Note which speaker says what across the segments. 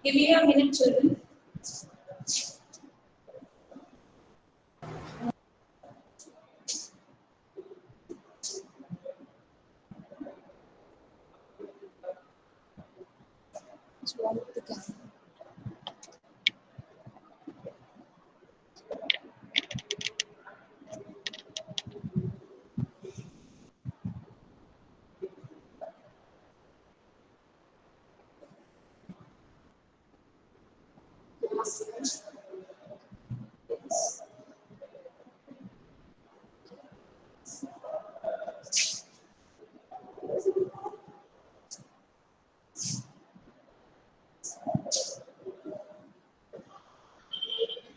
Speaker 1: Give me a minute, children. What's wrong with the camera?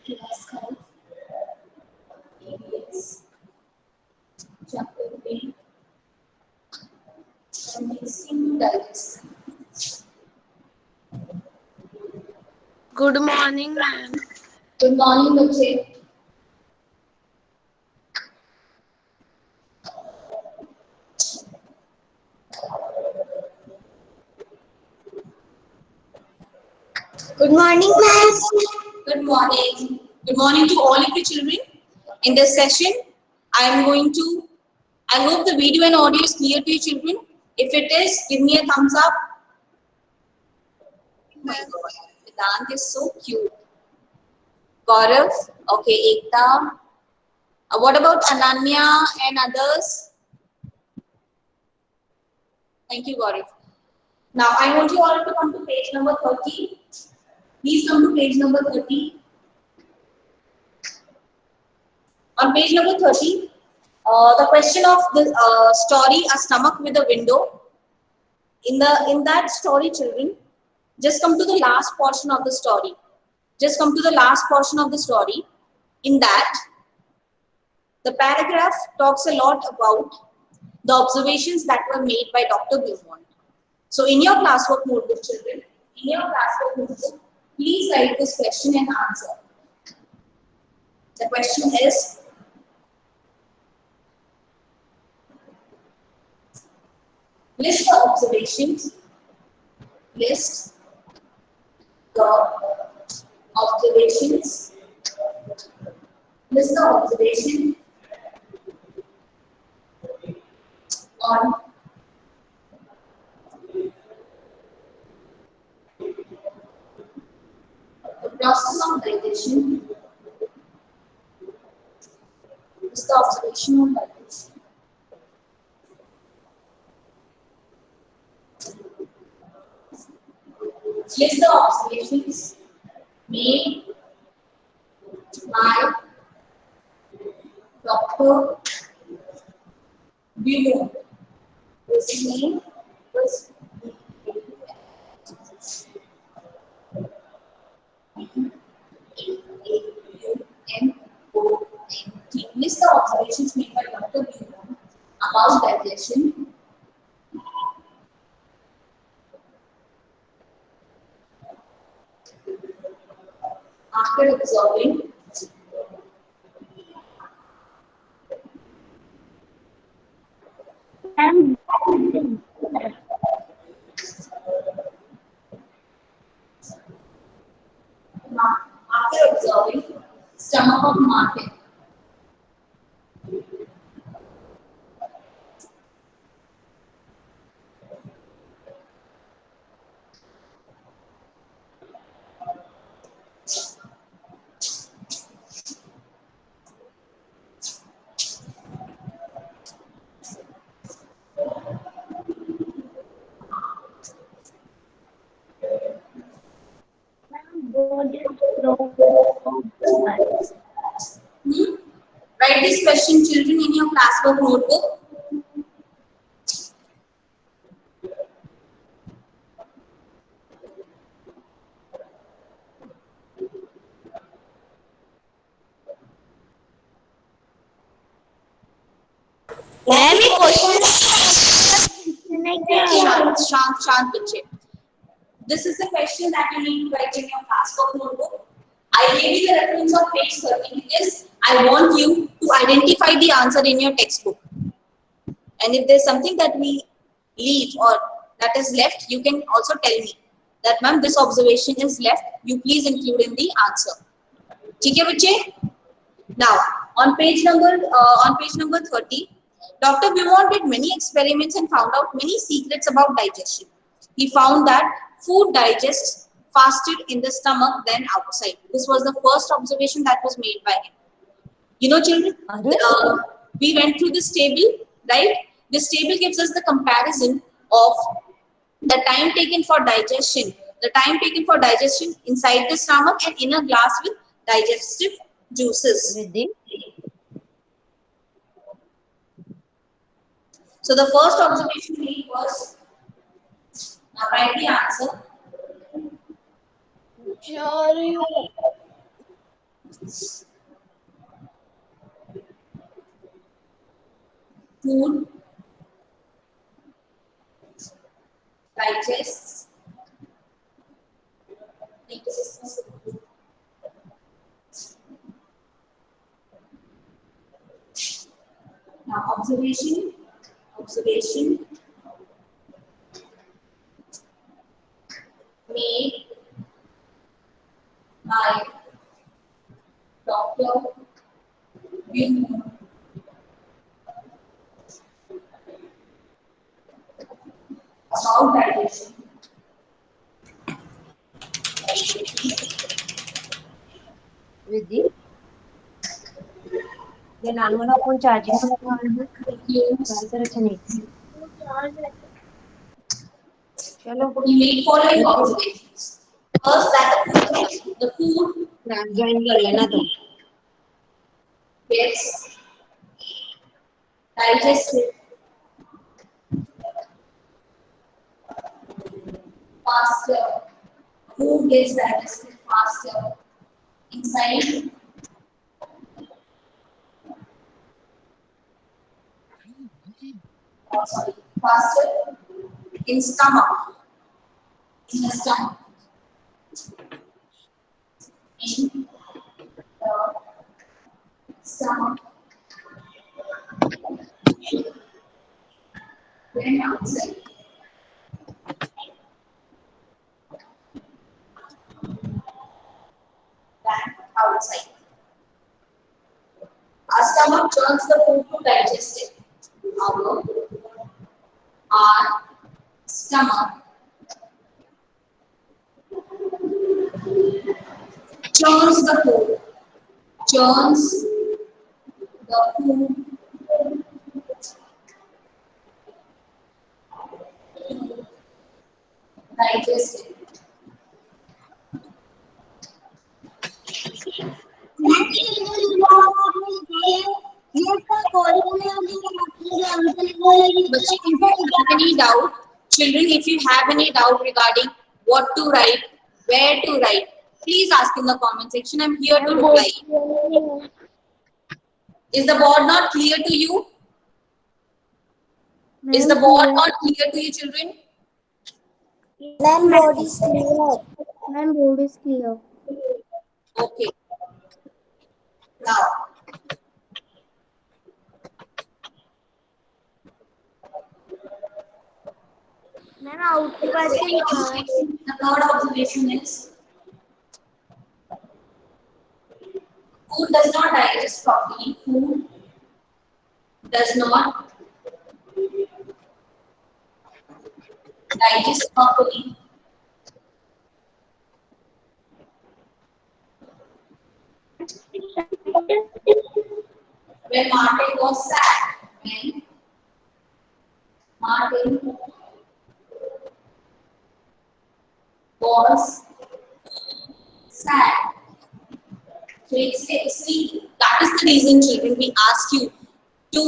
Speaker 1: Class 5, EVS, chapter 3, mixing digest.
Speaker 2: Good morning, ma'am.
Speaker 1: Good morning, बच्चे.
Speaker 2: Good morning, ma'am.
Speaker 1: Good morning. Good morning to all of you children. In this session, I hope the video and audio is clear to you children. If it is, give me a thumbs up. Oh my God, Vedant is so cute. Gaurav, okay, Ekta. What about Ananya and others? Thank you, Gaurav. Now, I want you all to come to page number 30. Please come to page number 30. On page number 30, the question of the story, A Stomach with a Window. In that story, children, just come to the last portion of the story. Just come to the last portion of the story. In that, the paragraph talks a lot about the observations that were made by Dr. Beaumont. So in your classwork notebook, children, please write this question and answer. The question is, list the observations. List the observations. List the observation on the process of digestion. List the observation on digestion. List the observations made by Dr. Beaumont. His name was B-A-U-M-O-N-T. List the observations made by Dr. Beaumont about digestion. After observing stomach of market. Write this question, children, in your classwork notebook. Shant, बच्चे. This is the question that you need to write in your classwork notebook. I gave you the reference of page 30 because I want you to identify the answer in your textbook. And if there's something that we leave or that is left, you can also tell me that ma'am this observation is left. You please include in the answer. ठीक है बच्चे? Now on page number 30, Dr. Beaumont did many experiments and found out many secrets about digestion. He found that food digests faster in the stomach than outside. This was the first observation that was made by him. You know, children, we went through this table, right? This table gives us the comparison of the time taken for digestion, inside the stomach and in a glass with digestive juices. So the first observation made was, now write the answer. Food digests now observation made by Dr. Beaumont about digestion.
Speaker 3: Vidhi, ये नानू ना phone charging में लगा अच्छा नहीं चलो
Speaker 1: We made following observations. First, that the food
Speaker 3: join कर लेना तुम
Speaker 1: gets digested faster. Food gets digested faster inside faster in stomach. In the stomach. In the stomach. Then outside. Than outside. Our stomach churns the food to digest it. Our stomach churns the food. Churns the food digest it. Any doubt, children, if you have any doubt regarding what to write, where to write, please ask in the comment section. I'm here to reply. Is the board not clear to you? Is the board not clear to you, children?
Speaker 2: Ma'am, board is clear.
Speaker 4: Ma'am, board is clear.
Speaker 1: Okay. Now,
Speaker 4: Ma'am,
Speaker 1: the third observation is food does not digest properly. Food does not digest properly when Martin was sad. When Martin was sad. So see, that is the reason, children, we ask you to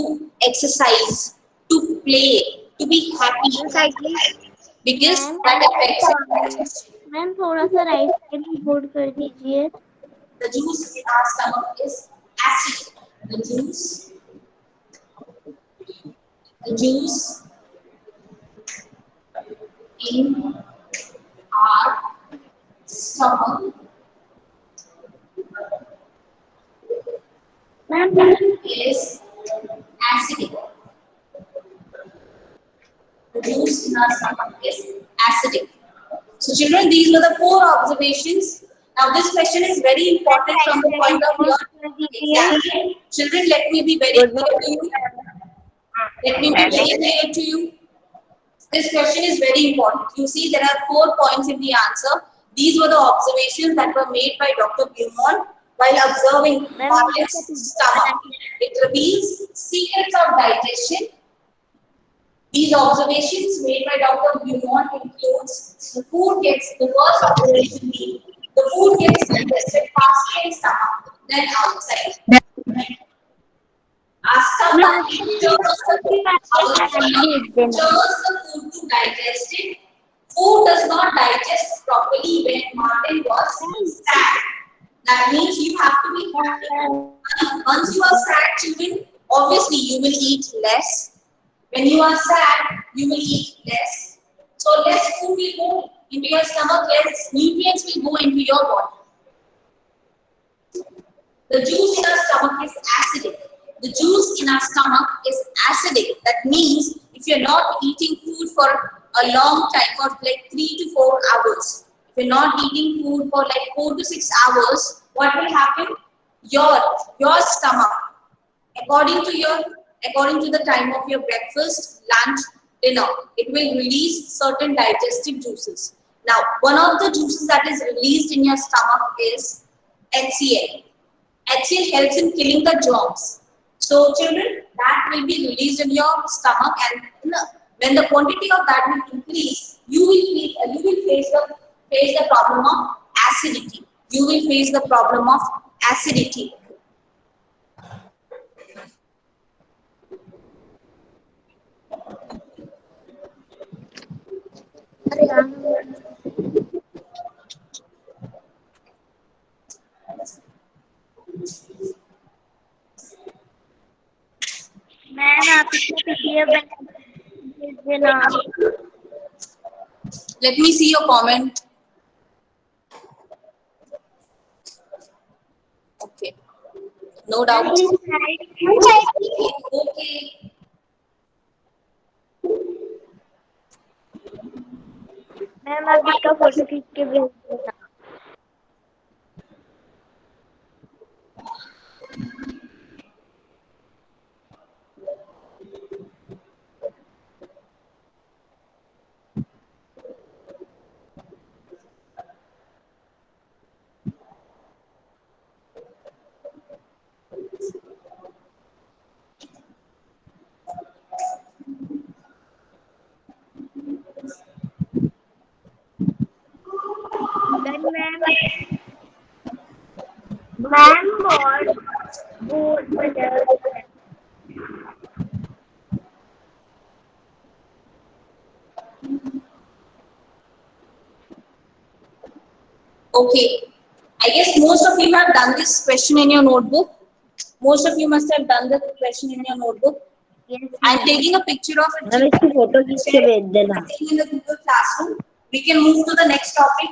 Speaker 1: exercise, to play, to be happy, because that affects your digestion.
Speaker 4: Ma'am थोड़ा सा right side में board कर दीजिए.
Speaker 1: The juice in our stomach is acid. The juice in our stomach is acidic. The juice in our stomach is acidic. So children, these were the 4 observations. Now this question is very important from the point of your exam. Children, let me be very
Speaker 3: Good
Speaker 1: clear to you. Let me be very clear to you. This question is very important. You see, there are 4 points in the answer. These were the observations that were made by Dr. Beaumont while observing Marlin's stomach. It reveals secrets of digestion. These observations made by Dr. Beaumont includes the first observation being the food gets digested faster in stomach than outside. Our stomach churns the food to digest it. Food does not digest properly when Martin was sad. That means you have to be happy. Once you are sad, children, obviously you will eat less. When you are sad, you will eat less. So less food will go into your stomach, less nutrients will go into your body. The juice in our stomach is acidic. The juice in our stomach is acidic. That means if you're not eating food for a long time, for like 3 to 4 hours, if you're not eating food for like 4 to 6 hours, what will happen? Your stomach, according to the time of your breakfast, lunch, dinner, it will release certain digestive juices. Now, one of the juices that is released in your stomach is HCl. HCl helps in killing the germs. So, children, that will be released in your stomach, and when the quantity of that will increase, you will face the problem of acidity. You will face the problem of acidity.
Speaker 4: Ma'am आप इसमें PDF भेज देना.
Speaker 1: Let me see your comment. Okay. No doubt. Okay.
Speaker 4: Ma'am आप इसका photo खींच के भेज देना. Then ma'am board better.
Speaker 1: Okay. I guess most of you have done this question in your notebook. Most of you must have done the question in your notebook.
Speaker 4: Yes.
Speaker 1: I'm taking a picture of it.
Speaker 3: Ma'am इसकी photo खींच के भेज देना.
Speaker 1: In the Google Classroom. We can move to the next topic.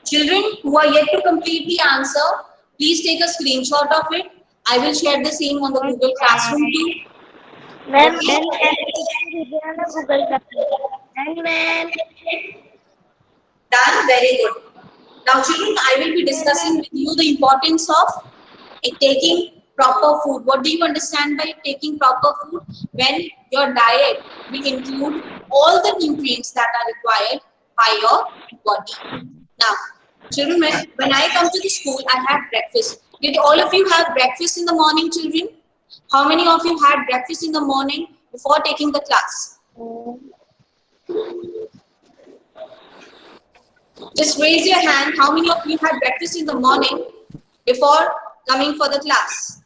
Speaker 1: Children who are yet to complete the answer, please take a screenshot of it. I will share the same on the Google Classroom too.
Speaker 4: Ma'am, then Google Classroom. Ma'am.
Speaker 1: Done. Very good. Now, children, I will be discussing with you the importance of taking proper food. What do you understand by taking proper food? When your diet will include all the nutrients that are required by your body. Now, children, when I come to the school, I have breakfast. Did all of you have breakfast in the morning, children? How many of you had breakfast in the morning before taking the class? Just raise your hand. How many of you had breakfast in the morning before coming for the class?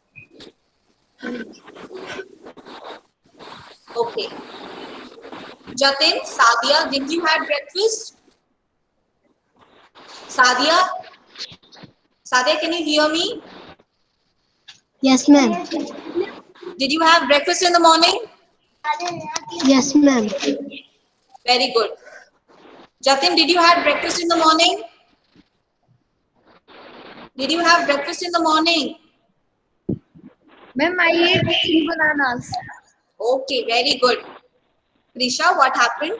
Speaker 1: Okay. Jatin, Sadia, did you have breakfast? Sadia? Sadia, can you hear me?
Speaker 2: Yes, ma'am.
Speaker 1: Did you have breakfast in the morning?
Speaker 2: Yes, ma'am.
Speaker 1: Very good. Jatin, did you have breakfast in the morning? Did you have breakfast in the morning?
Speaker 4: Ma'am, I ate 3 bananas.
Speaker 1: Okay, very good. Krisha, what happened?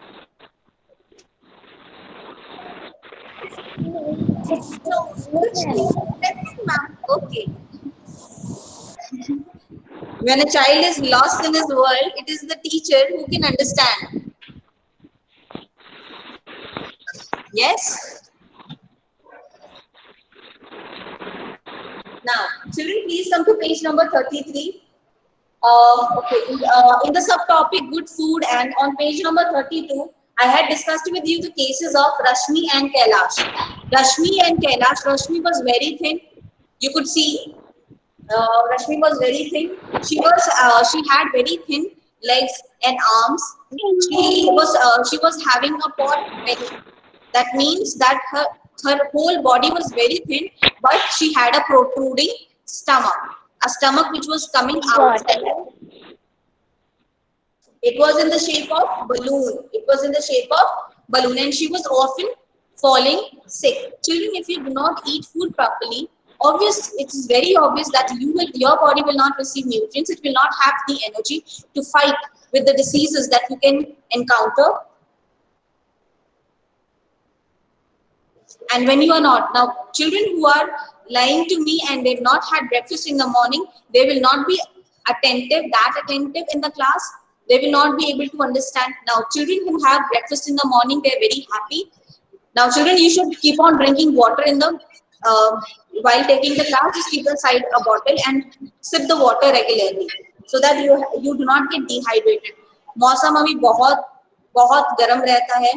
Speaker 1: No, which ma'am? Okay. When a child is lost in his world, it is the teacher who can understand. Yes? Now, children, please come to page number 33. Okay, in the subtopic good food and on page number 32, I had discussed with you the cases of Rashmi and Kailash. Rashmi was very thin. You could see Rashmi was very thin. She had very thin legs and arms. She was having a pot belly. That means that her whole body was very thin, but she had a protruding stomach, a stomach which was coming outside. It was in the shape of balloon. It was in the shape of balloon, and she was often falling sick. Children, if you do not eat food properly, it is very obvious that your body will not receive nutrients. It will not have the energy to fight with the diseases that you can encounter. And when you are not, now children who are lying to me and they've not had breakfast in the morning, they will not be that attentive in the class. They will not be able to understand. Now children who have breakfast in the morning, they're very happy. Now children, you should keep on drinking water in the while taking the class. Just keep aside a bottle and sip the water regularly so that you do not get dehydrated. मौसम अभी बहुत बहुत गर्म रहता है.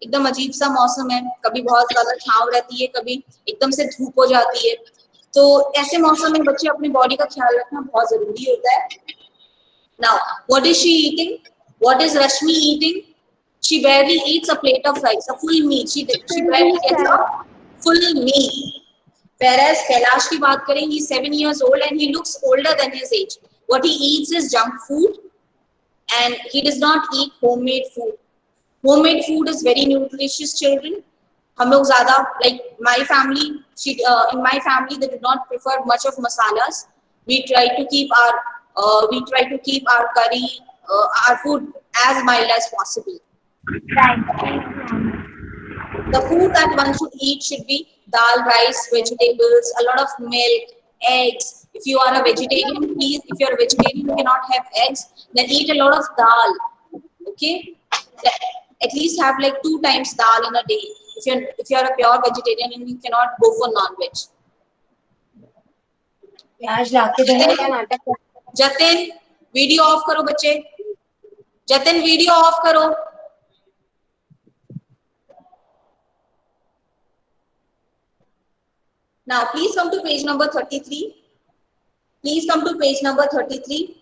Speaker 1: एकदम अजीब सा मौसम है. कभी बहुत ज्यादा छांव रहती है, कभी एकदम से धूप हो जाती है. तो ऐसे मौसम में बच्चे अपनी बॉडी का ख्याल रखना बहुत जरूरी होता है. Now, what is she eating? What is Rashmi eating? She barely eats a plate of rice, a full meal. She barely gets a full meal. Whereas Kailash की बात करें, he's 7 years old and he looks older than his age. What he eats is junk food and he does not eat homemade food. Homemade food is very nutritious, children. हम लोग ज़्यादा like my family, in my family they do not prefer much of masalas. We try to keep our curry, our food as mild as possible. The food that one should eat should be dal, rice, vegetables, a lot of milk, eggs. If you are a vegetarian, please, if you are a vegetarian, you cannot have eggs, then eat a lot of dal. Okay? At least have like 2 times dal in a day. If you're a pure vegetarian and you cannot go for non-veg.
Speaker 3: प्याज लाके देना क्या नाटक.
Speaker 1: Jatin, video of करो बच्चे. Jatin, video of करो. Now, please come to page number 33. Please come to page number 33.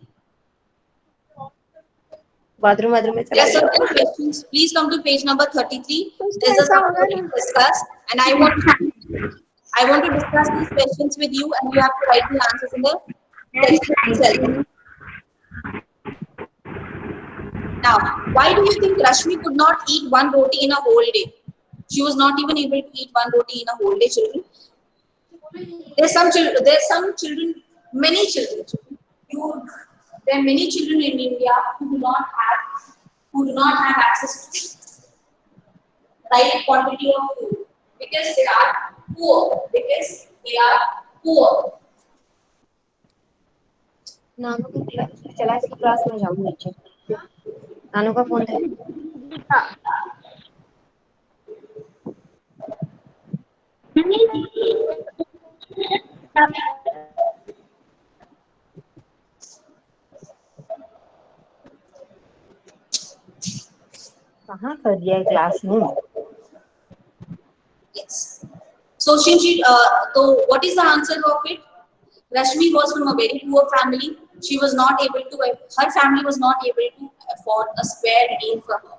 Speaker 3: Bathroom में
Speaker 1: There are certain questions. Please come to page number 33. There's a subject to discuss, and I want to discuss these questions with you, and you have to write the answers in the textbook itself. Now, why do you think Rashmi could not eat 1 roti in a whole day? She was not even able to eat 1 roti in a whole day, children. There's some children, many children. There are many children in India who do not have access to right quantity of food because they are poor.
Speaker 3: नानू को चला इसकी class में जाऊँ नीचे. नानू का phone है. कहाँ कर दिया है क्लास में.
Speaker 1: Yes. So what is the answer of it? Rashmi was from a very poor family. Her family was not able to afford a square meal for her.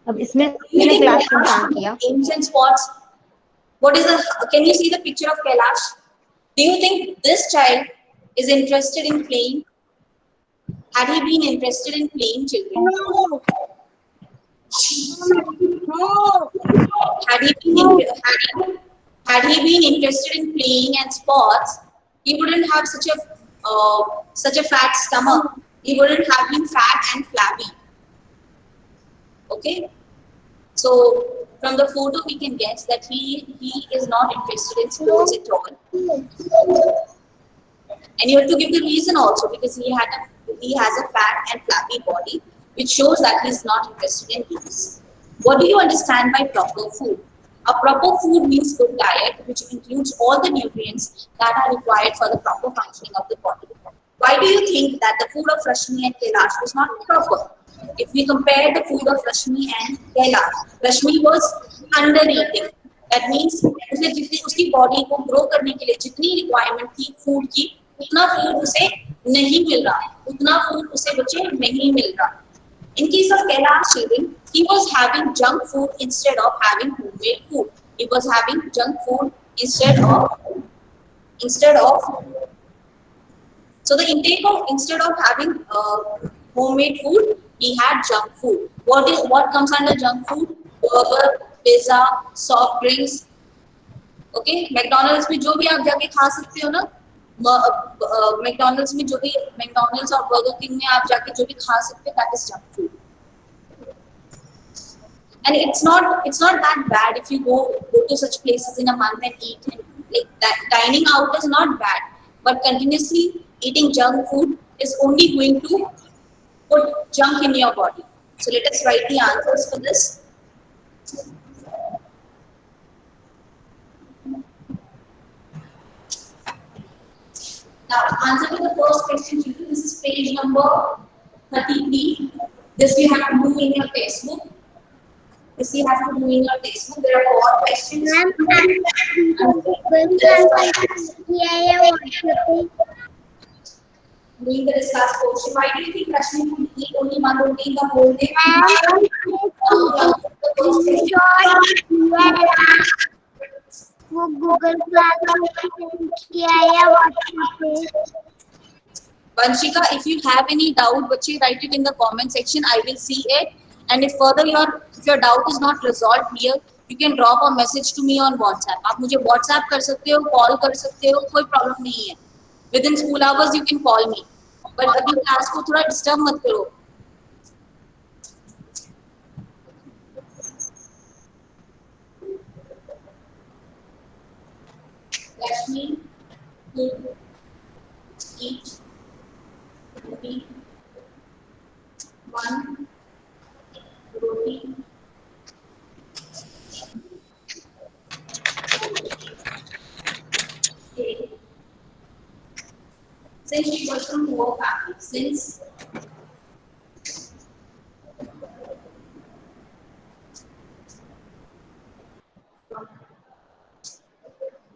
Speaker 3: अब इसमें
Speaker 1: You think
Speaker 3: क्लास में
Speaker 1: Kailash
Speaker 3: काम किया.
Speaker 1: ancient spots? Can you see the picture of Kailash? Do you think this child is interested in playing? Had he been interested in playing, children?
Speaker 2: No. No.
Speaker 1: Had he been had he been interested in playing and sports, he wouldn't have such a fat stomach. He wouldn't have been fat and flabby. Okay. So from the photo, we can guess that he is not interested in sports at all. And you have to give the reason also, because he has a fat and flabby body, which shows that he is not interested in these. What do you understand by proper food? A proper food means good diet, which includes all the nutrients that are required for the proper functioning of the body. Why do you think that the food of Rashmi and Kailash was not proper? If we compare the food of Rashmi and Kailash, Rashmi was under eating. That means उसे जितनी उसकी body को grow करने के लिए जितनी requirement थी food की, उतना फूड उसे नहीं मिल रहा, उतना फूड उसे बच्चे नहीं मिल रहा. In case of Kailash children, he was having junk food instead of having homemade food. He was having junk food instead of so the intake of instead of having homemade food, he had junk food. What comes under junk food? Burger, pizza, soft drinks. Okay, McDonald's में जो भी आप जाके खा सकते हो ना, McDonald's में जो भी McDonald's और Burger King में आप जाके जो भी खा सकते हो, that is junk food. And it's not that bad if you go to such places in a month and eat, and like that. Dining out is not bad, but continuously eating junk food is only going to put junk in your body. So let us write the answers for this. Now, answer to the first question, children. This is page number 33. This you have to do in your textbook. This you have to do in your textbook. There are 4 questions. Doing the discuss portion. Why do you think Rashmi would eat only one roti in the whole day?
Speaker 4: वो Google class में किया है WhatsApp पे.
Speaker 1: Vanshika, if you have any doubt, बच्चे write it in the comment section. I will see it. And if further if your doubt is not resolved here, you can drop a message to me on WhatsApp. आप मुझे WhatsApp कर सकते हो, call कर सकते हो, कोई problem नहीं है. Within school hours you can call me. But अभी क्लास को थोड़ा disturb मत करो. Lakshmi could eat only one roti. Okay. Since she was from poor family, since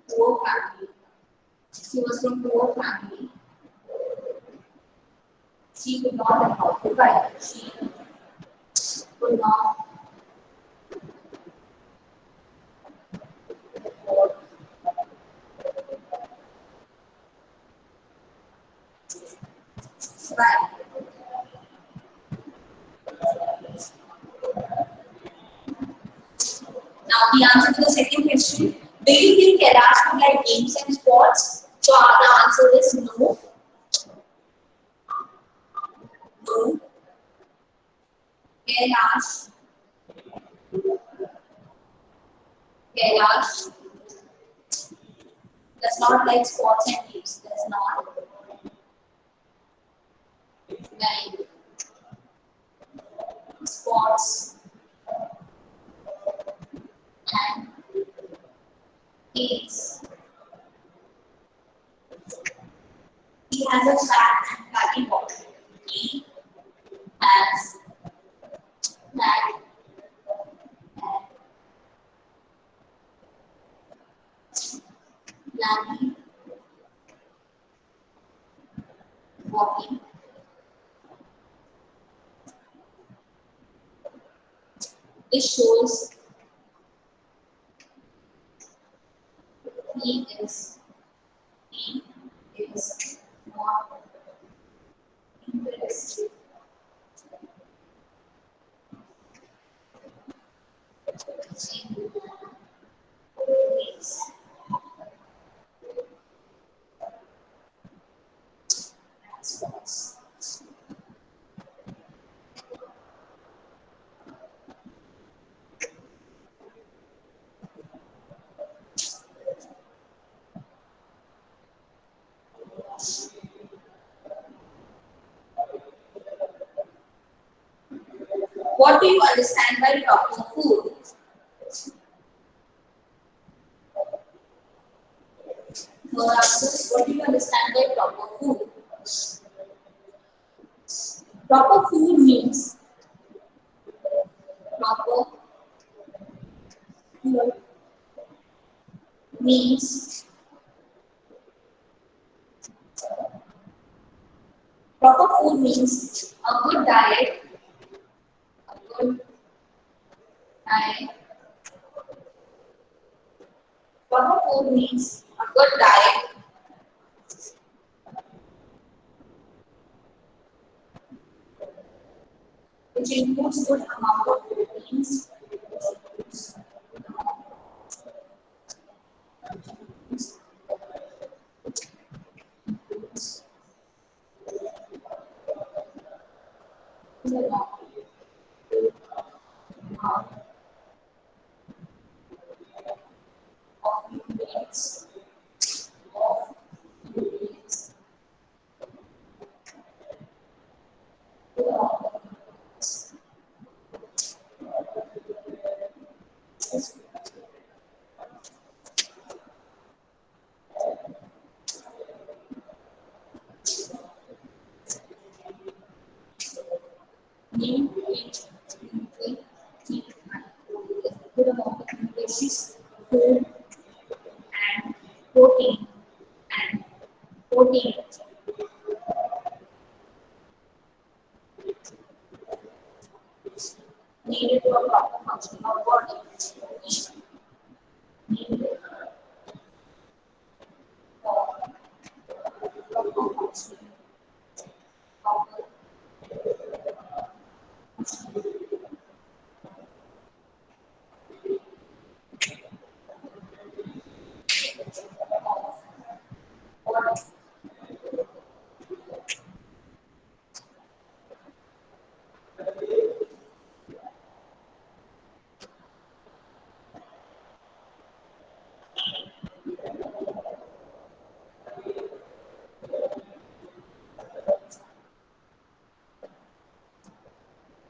Speaker 1: poor family, she was from poor family, she could not afford to buy. She could not afford to buy. Now the answer to the second question. Do you think Kailash would like games and sports? So the answer is no. No. Kailash does not like sports and games. Does not like sports and games. He has a fat and fatty body. He has fat and flabby body. This shows he is not Yes. What do you understand by proper food? More answers. What do you understand by proper food? Proper food proper food means proper food means a good diet, a good diet. Proper food means a good diet, which includes good amount of proteins, of nutrients, need, eat, keep, good amount of nutritious food and protein and protein needed for proper functioning of body. Needed for proper functioning of body.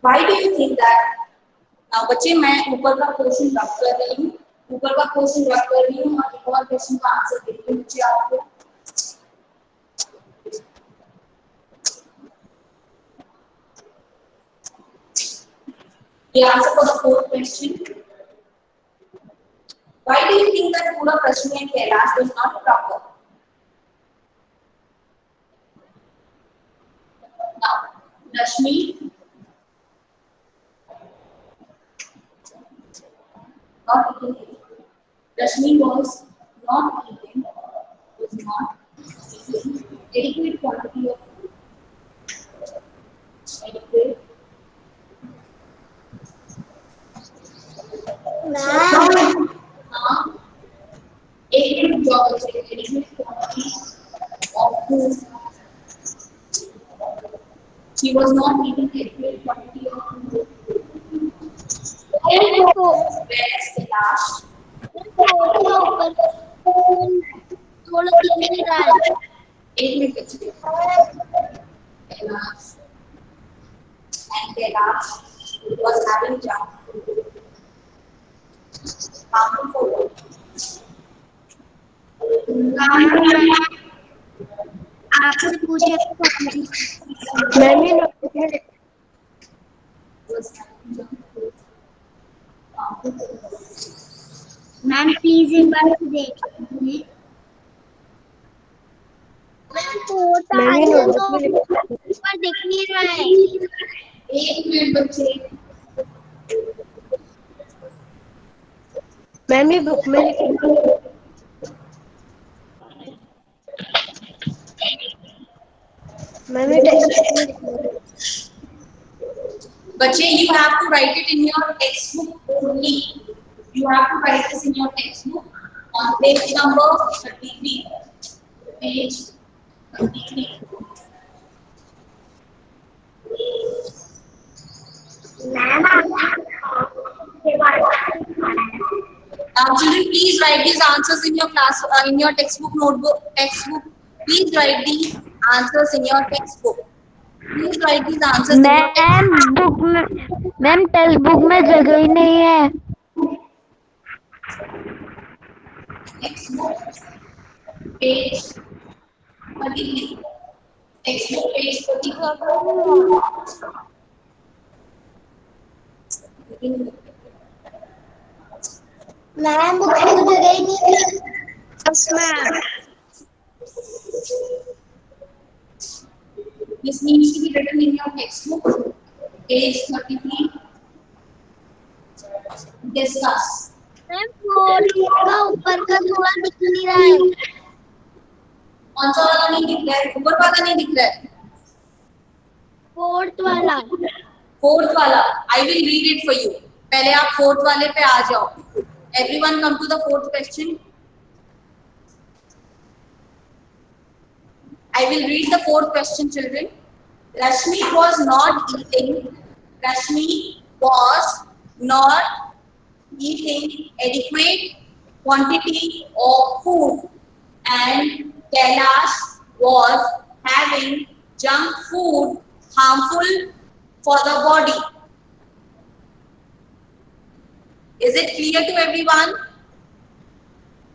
Speaker 1: Why do you think that बच्चे मैं ऊपर का question रख कर रही हूँ ऊपर का क्वेश्चन रख कर रही हूँ और एक और क्वेश्चन का आंसर देती हूँ बच्चे आपको The answer for the fourth question. Why do you think that food of Rashmi and Kailash was not proper? Now, Rashmi not eating it. Rashmi was not eating adequate quantity of food. Adequate.
Speaker 2: Ma'am,
Speaker 1: Adequate job is adequate quantity of food. She was not eating adequate quantity of food. Whereas Kailash
Speaker 2: थोड़ा दिख नहीं रहा है।
Speaker 1: एक minute बच्चे Kailash and Kailash was having junk food. Harmful for
Speaker 4: आपसे पूछे
Speaker 3: मैंने
Speaker 1: was having junk food. Harmful for
Speaker 4: ma'am please एक बार देखिए
Speaker 2: मैम छोटा
Speaker 3: मैंने
Speaker 2: है
Speaker 3: नोटबुक
Speaker 2: तो
Speaker 3: में लिखा
Speaker 2: ऊपर दिख नहीं रहा है।
Speaker 1: एक मिनट बच्चे
Speaker 3: मैंने बुक में लिखा
Speaker 2: मैंने text
Speaker 1: Bache, you have to write it in your textbook only. You have to write this in your textbook on page number 33. Page 33. Now, children, please write these answers in your class, in your textbook notebook. Textbook. Please write the answers in your textbook. Please write these answers in your
Speaker 4: ma'am
Speaker 1: textbook.
Speaker 4: Book में ma'am text book में जगह ही नहीं है।
Speaker 1: Textbook page 33. Textbook page 33.
Speaker 2: Ma'am book में तो जगह ही नहीं है।
Speaker 4: Yes ma'am.
Speaker 1: This needs to be written in your textbook. Page 33. Discuss.
Speaker 2: Ma'am fourth का ऊपर का थोड़ा दिख नहीं रहा है।
Speaker 1: कौन सा वाला नहीं दिख रहा है? ऊपर वाला नहीं दिख रहा है?
Speaker 2: फोर्थ वाला।
Speaker 1: फोर्थ वाला. I will read it for you. पहले आप फोर्थ वाले पे आ जाओ. Everyone come to the fourth question. I will read the fourth question, children. Rashmi was not eating. Rashmi was not eating adequate quantity of food, and Kailash was having junk food harmful for the body. Is it clear to everyone?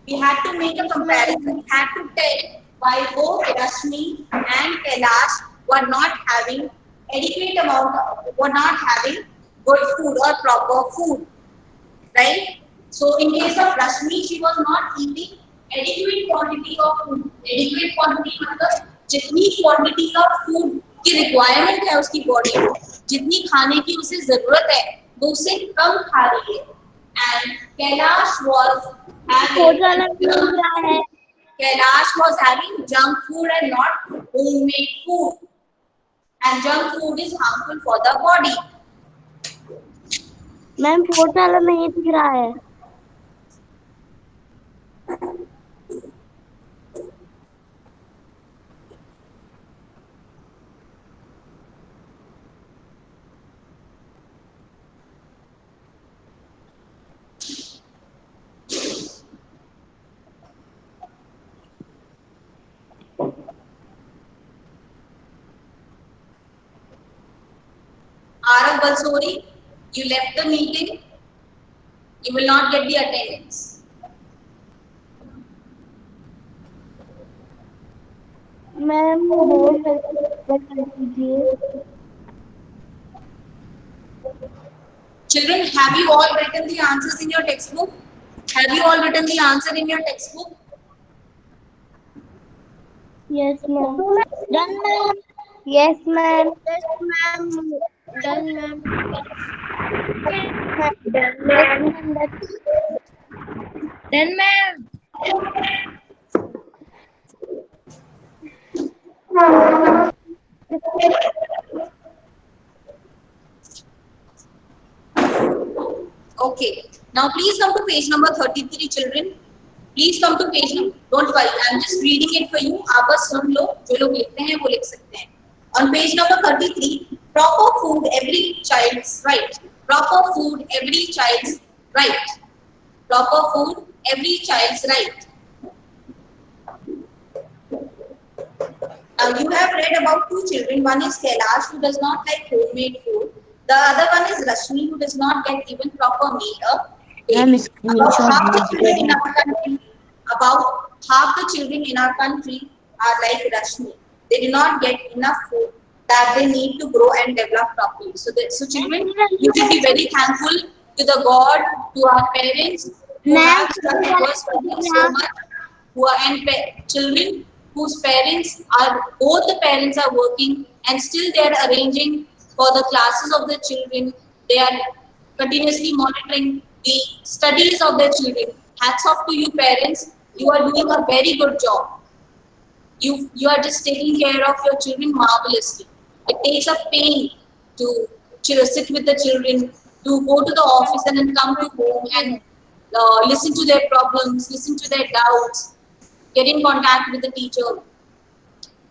Speaker 1: We had to make a comparison. We had to tell why both Rashmi and Kailash were not having were not having good food or proper food, right? So in case of Rashmi, she was not eating adequate quantity of food. Adequate quantity मतलब जितनी quantity का food की requirement है उसकी body को, जितनी खाने की उसे जरूरत है, वो उससे कम खा रही है. And Kailash was Kailash was having junk food and not homemade food. And junk food is harmful for the body.
Speaker 2: Ma'am fourth वाला नहीं दिख रहा है।
Speaker 1: Arav Balsori, you left the meeting. You will not get the attendance.
Speaker 2: Ma'am board कर दीजिए।
Speaker 1: Children, have you all written the answers in your textbook? Have you all written the answer in your textbook?
Speaker 2: Yes ma'am. Done ma'am. Yes ma'am. Yes ma'am. Done ma'am.
Speaker 4: Done ma'am.
Speaker 1: Okay. Now please come to page number 33, children. Please come to page number. Don't worry, I'm just reading it for you. आप बस सुन लो, जो लोग लिखते हैं वो लिख सकते हैं. On page number 33, proper food every child's right. Proper food every child's right. Proper food every child's right. Now you have read about two children. One is Kailash, who does not like homemade food. The other one is Rashmi, who does not get even proper meal. About half the children in our country are like Rashmi. They do not get enough food that they need to grow and develop properly. So children, you should be very thankful to the God, to our parents who have done us so much, children whose parents are, both the parents are working and still they are arranging for the classes of the children. They are continuously monitoring the studies of their children. Hats off to you parents. You are doing a very good job. You are just taking care of your children marvelously. It takes a pain to sit with the children, to go to the office and then come to home and listen to their problems, listen to their doubts, get in contact with the teacher.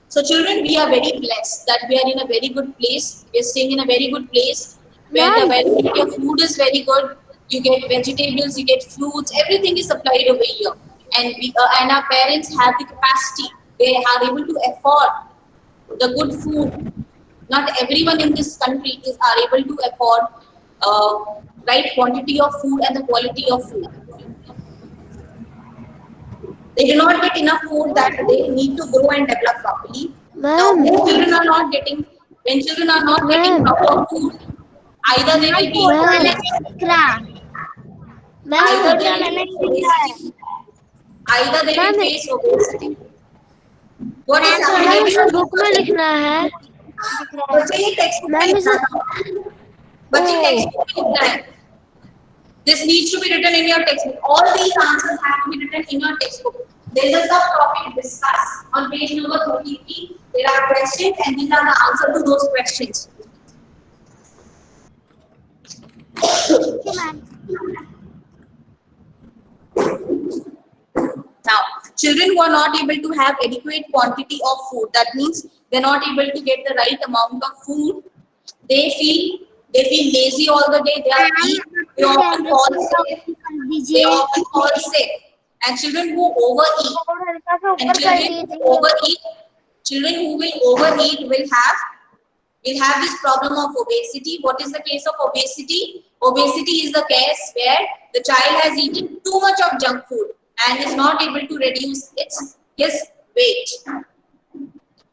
Speaker 1: So children, we are very blessed that we are in a very good place. We are staying in a very good place where the
Speaker 2: Ma'am,
Speaker 1: availability of food is very good. You get vegetables, you get fruits, everything is supplied over here. And our parents have the capacity. They are able to afford the good food. Not everyone in this country are able to afford right quantity of food and the quality of food. They do not get enough food that they need to grow and develop properly. Now,
Speaker 2: ma'am,
Speaker 1: when children are not getting
Speaker 2: ma'am,
Speaker 1: proper food, either they will be,
Speaker 2: ma'am,
Speaker 1: either
Speaker 2: ma'am,
Speaker 1: they will face obesity, either they will
Speaker 2: ma'am,
Speaker 1: face obesity. What is
Speaker 2: ma'am इसे
Speaker 1: happening?
Speaker 2: Book में लिखना है
Speaker 1: बच्चे ये text book में
Speaker 2: ma'am
Speaker 1: लिखना
Speaker 2: इसे
Speaker 1: है बच्चे
Speaker 2: ओ
Speaker 1: टेक्स्ट बुक में लिखना है This needs to be written in your textbook. All these answers have to be written in your textbook. There is a subtopic discussed on page number 33. There are questions and these are the answers to those questions. Now, children who are not able to have adequate quantity of food, that means they're not able to get the right amount of food. They feel lazy all the day. They are weak. They often fall sick. They often fall sick. And children who overeat, and children who will overeat will have this problem of obesity. What is the case of obesity? Obesity is the case where the child has eaten too much of junk food and is not able to reduce his weight.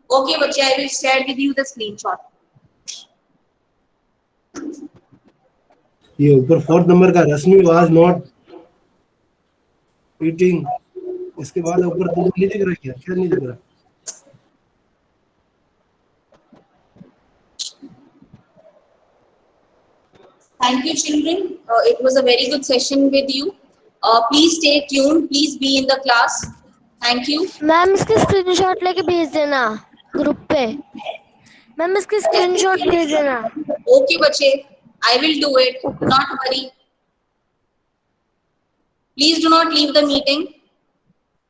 Speaker 1: Okay, bache, I will share with you the screenshot.
Speaker 5: ये ऊपर 4th number का रश्मि was not eating, इसके बाद ऊपर दूध नहीं दिख रहा, क्या नहीं दिख रहा?
Speaker 1: Thank you, children. It was a very good session with you. Please stay tuned. Please be in the class. Thank you.
Speaker 2: Ma'am इसके स्क्रीनशॉट लेके भेज देना ग्रुप पे मैम इसके स्क्रीनशॉट भेज देना
Speaker 1: Okay, bache. I will do it. Do not worry. Please do not leave the meeting.